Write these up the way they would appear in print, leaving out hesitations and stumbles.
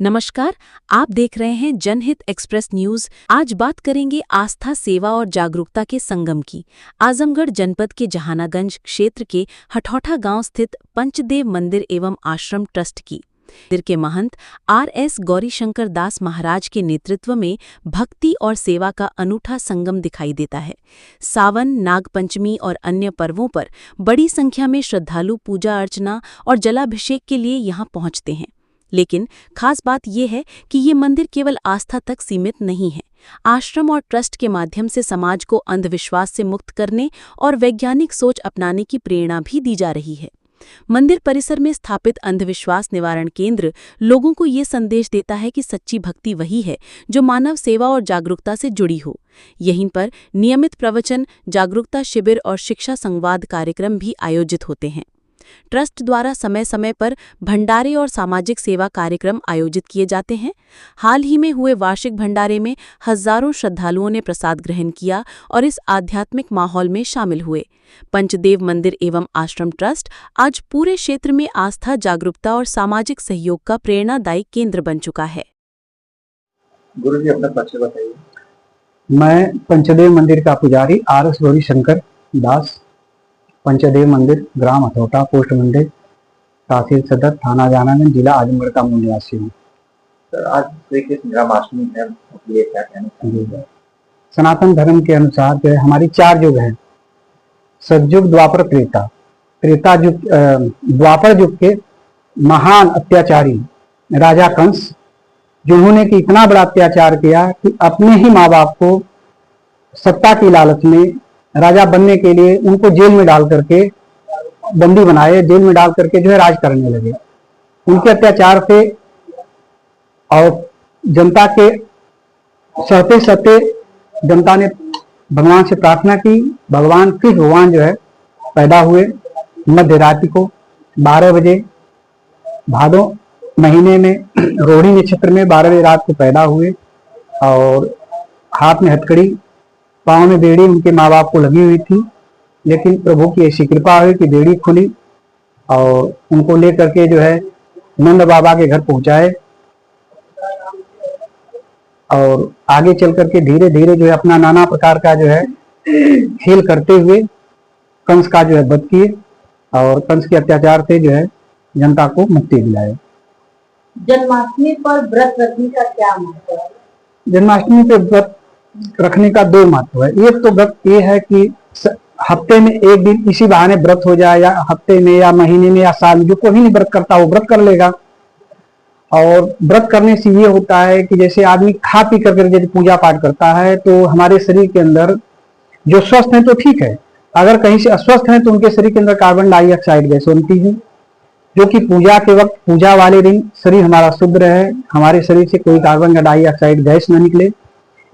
नमस्कार, आप देख रहे हैं जनहित एक्सप्रेस न्यूज। आज बात करेंगे आस्था, सेवा और जागरूकता के संगम की। आजमगढ़ जनपद के जहानागंज क्षेत्र के हठौठा गांव स्थित पंचदेव मंदिर एवं आश्रम ट्रस्ट की मंदिर के महंत आर.एस. गौरीशंकर दास महाराज के नेतृत्व में भक्ति और सेवा का अनूठा संगम दिखाई देता है। सावन, नागपंचमी और अन्य पर्वों पर बड़ी संख्या में श्रद्धालु पूजा अर्चना और जलाभिषेक के लिए यहां पहुंचते हैं। लेकिन खास बात यह है कि ये मंदिर केवल आस्था तक सीमित नहीं है। आश्रम और ट्रस्ट के माध्यम से समाज को अंधविश्वास से मुक्त करने और वैज्ञानिक सोच अपनाने की प्रेरणा भी दी जा रही है। मंदिर परिसर में स्थापित अंधविश्वास निवारण केंद्र लोगों को ये संदेश देता है कि सच्ची भक्ति वही है जो मानव सेवा और जागरूकता से जुड़ी हो। यहीं पर नियमित प्रवचन, जागरूकता शिविर और शिक्षा संवाद कार्यक्रम भी आयोजित होते हैं। ट्रस्ट द्वारा समय समय पर भंडारे और सामाजिक सेवा कार्यक्रम आयोजित किए जाते हैं। हाल ही में हुए वार्षिक भंडारे में हजारों श्रद्धालुओं ने प्रसाद ग्रहण किया और इस आध्यात्मिक माहौल में शामिल हुए। पंचदेव मंदिर एवं आश्रम ट्रस्ट आज पूरे क्षेत्र में आस्था, जागरूकता और सामाजिक सहयोग का प्रेरणादायी केंद्र बन चुका है। गुरु जी, अपना परिचय बताइए। मैं पंचदेव मंदिर का पुजारी आर.एस. गौरीशंकर दास, पंचदेव मंदिर, ग्राम हथौटा, पोस्ट मंदिर, तहसील सदर, थाना जहानागंज, जिला आजमगढ़ का मूल निवासी हूँ। सर, आज श्री कृष्ण जन्माष्टमी है, ये क्या कहना चाहिए? सनातन धर्म के अनुसार जो है हमारी 4 युग हैं, सतयुग, द्वापर, त्रेता। त्रेता युग, द्वापर युग के महान अत्याचारी राजा कंस, जिन्होंने कि इतना बड़ा अत्याचार किया कि अपने ही माँ बाप को सत्ता की लालच में राजा बनने के लिए उनको जेल में डाल करके बंदी बनाए, जेल में डाल करके जो है राज करने लगे। उनके अत्याचार से और जनता के सहते सहते जनता ने भगवान से प्रार्थना की। भगवान कृष्ण भगवान जो है पैदा हुए मध्य रात्रि को 12 बजे, भादो महीने में रोहिणी नक्षत्र में 12 बजे रात को पैदा हुए और हाथ में हथकड़ी, पाँव में बेड़ी उनके माँ बाप को लगी हुई थी। लेकिन प्रभु की ऐसी कृपा हुई कि बेड़ी खुली और उनको लेकर के जो है नंद बाबा के घर पहुंचाए और आगे चल करके धीरे धीरे जो है अपना नाना प्रकार का जो है खेल करते हुए कंस का जो है वध किए और कंस के अत्याचार से जो है जनता को मुक्ति दिलाए। जन्माष्टमी पर व्रत रखने का क्या महत्व है? जन्माष्टमी पे व्रत रखने का 2 महत्व है। एक तो व्रत ये है कि हफ्ते में एक दिन इसी बहाने व्रत हो जाए, या हफ्ते में या महीने में या साल में, जो कोई नहीं व्रत करता वो व्रत कर लेगा। और व्रत करने से ये होता है कि जैसे आदमी खा पी करके यदि पूजा पाठ करता है तो हमारे शरीर के अंदर जो स्वस्थ है तो ठीक है, अगर कहीं से अस्वस्थ है तो उनके शरीर के अंदर कार्बन डाइऑक्साइड गैस बनती है, जो कि पूजा के वक्त, पूजा वाले दिन शरीर हमारा शुद्ध रहे, हमारे शरीर से कोई कार्बन डाइऑक्साइड गैस न निकले।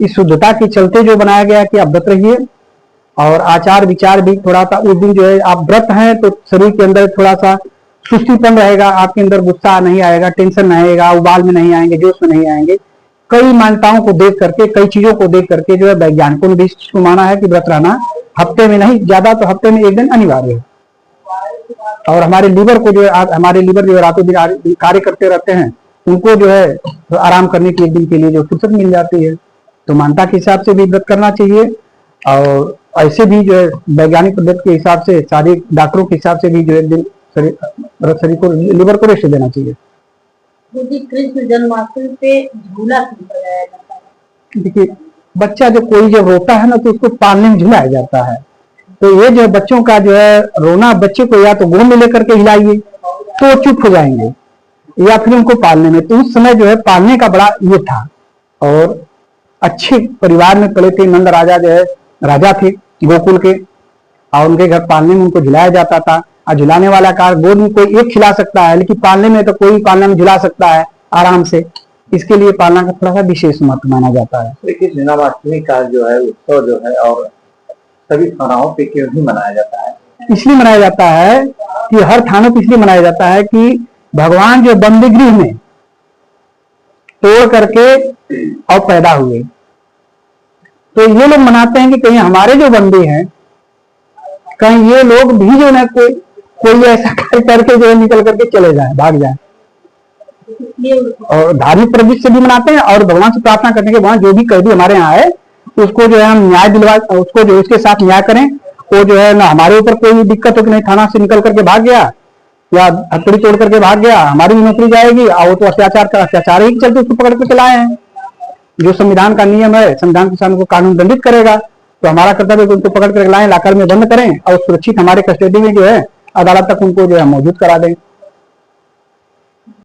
इस शुद्धता के चलते जो बनाया गया कि आप व्रत रहिए। और आचार विचार भी थोड़ा सा उस दिन जो है आप व्रत हैं तो शरीर के अंदर थोड़ा सा सुस्तीपन रहेगा, आपके अंदर गुस्सा नहीं आएगा, टेंशन नहीं आएगा, उबाल में नहीं आएंगे, जोश में नहीं आएंगे। कई मान्यताओं को देख करके, कई चीजों को देख करके जो है वैज्ञानिकों ने भी इसको माना है कि व्रत रहना हफ्ते में नहीं, ज्यादा तो हफ्ते में एक दिन अनिवार्य है। और हमारे लीवर को जो है, हमारे लीवर जो रातों दिन कार्य करते रहते हैं, उनको जो है आराम करने के एक दिन के लिए जो फुर्सत मिल जाती है। तो मानता के हिसाब से भी व्रत करना चाहिए और ऐसे भी जो है वैज्ञानिक पद्धति के हिसाब से, शारीरिक डॉक्टरों के हिसाब से भी जो एक दिन शरीर को, लीवर को रेस्ट देना चाहिए। कृष्ण जन्माष्टमी पे झूला क्यों लगाया जाता है? देखिए, बच्चा जो कोई जब रोता है ना तो उसको पालने में झुलाया जाता है। तो ये जो बच्चों का जो है रोना, बच्चे को या तो गोद में लेकर के हिलाइए तो चुप हो जाएंगे, या फिर उनको पालने में, तो उस समय जो है पालने का बड़ा ये था। और अच्छे परिवार में पले थे, नंद राजा जो है राजा थे गोकुल के, और उनके घर पालने में उनको झुलाया जाता था। और झुलाने वाला कार गोद में कोई एक खिला सकता है, लेकिन पालने में तो कोई पालने में झुला सकता है आराम से। इसके लिए पालना का थोड़ा सा विशेष महत्व माना जाता है। देखिए, जन्माष्टमी का जो है उत्सव जो है और सभी थानाओं पे क्यों ही मनाया जाता है? इसलिए मनाया जाता है कि हर थानों पर इसलिए मनाया जाता है कि भगवान जो बंदी गृह में तोड़ करके और पैदा हुए, तो ये लोग मनाते हैं कि कहीं हमारे जो बंदी हैं, कहीं ये लोग भी जो ना कोई ऐसा कार्य करके जो निकल करके चले जाए, भाग जाए। इसलिए और धार्मिक प्रवृत्ति से भी मनाते हैं और भगवान से प्रार्थना करने के भगवान जो भी कैदी हमारे यहाँ है उसको जो है हम न्याय दिलवा, उसको जो उसके साथ न्याय करें। वो जो है ना हमारे ऊपर कोई दिक्कत हो कि नहीं थाना से निकल करके भाग गया या हथकड़ी तोड़ करके भाग गया, हमारी भी नौकरी जाएगी। और वो तो अत्याचार ही चलते उसको पकड़ के चलाए हैं। जो संविधान का नियम है, संविधान के सामने को कानून दंडित करेगा, तो हमारा कर्तव्य है उनको पकड़ कर लाएं, लाकर में बंद करें और सुरक्षित हमारे कस्टडी में जो है अदालत तक उनको जो है मौजूद करा दें।